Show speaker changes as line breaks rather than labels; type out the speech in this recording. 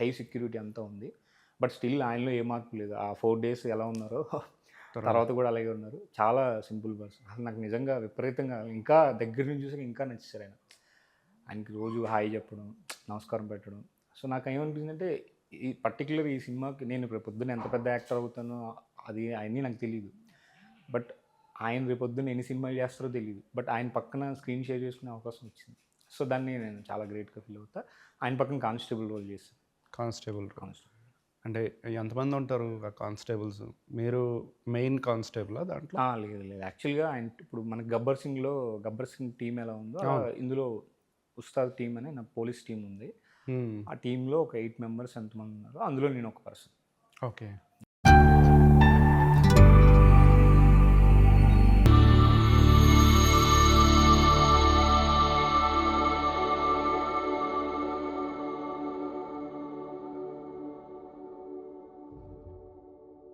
High security అంతా ఉంది. But still ఆయనలో ఏ మార్పు లేదు. ఆ 4 డేస్ ఎలా ఉన్నారో తర్వాత కూడా అలాగే ఉన్నారు. చాలా సింపుల్ పర్సన్. అసలు నాకు నిజంగా విపరీతంగా ఇంకా దగ్గర నుంచి చూసాక ఇంకా నచ్చేసారు ఆయన. ఆయనకి రోజు హాయ్ చెప్పడం, నమస్కారం పెట్టడం. సో నాకేమనిపించిందంటే ఈ పర్టిక్యులర్ ఈ సినిమాకి నేను రేపు పొద్దున్న ఎంత పెద్ద యాక్టర్ అవుతానో అది అయన్నీ నాకు తెలీదు. బట్ ఆయన రేపు పొద్దున్న ఎన్ని సినిమాలు చేస్తారో తెలీదు. బట్ ఆయన పక్కన స్క్రీన్ షేర్ చేసుకునే అవకాశం వచ్చింది. సో దాన్ని నేను చాలా గ్రేట్‌గా ఫీల్ అవుతా. ఆయన పక్కన కానిస్టేబుల్ రోల్ చేశాను.
Constable role.
కానిస్టేబుల్.
అంటే ఎంతమంది ఉంటారు ఆ కానిస్టేబుల్స్? మీరు మెయిన్ కానిస్టేబులా దాంట్లో?
లేదు లేదు. యాక్చువల్‌గా ఆయన ఇప్పుడు మనకి 'గబ్బర్ సింగ్‌లో' 'గబ్బర్ సింగ్' టీమ్ ఎలా ఉందో అలా
అవును.
ఇందులో 'ఉస్తాద్' టీమ్ అని నా పోలీస్ టీమ్ ఉంది.
హ్మ్.
ఆ టీమ్‌లో ఒక 8 మెంబర్స్ ఎంతమంది ఉన్నారో అందులో నేను ఒక పర్సన్.
ఓకే.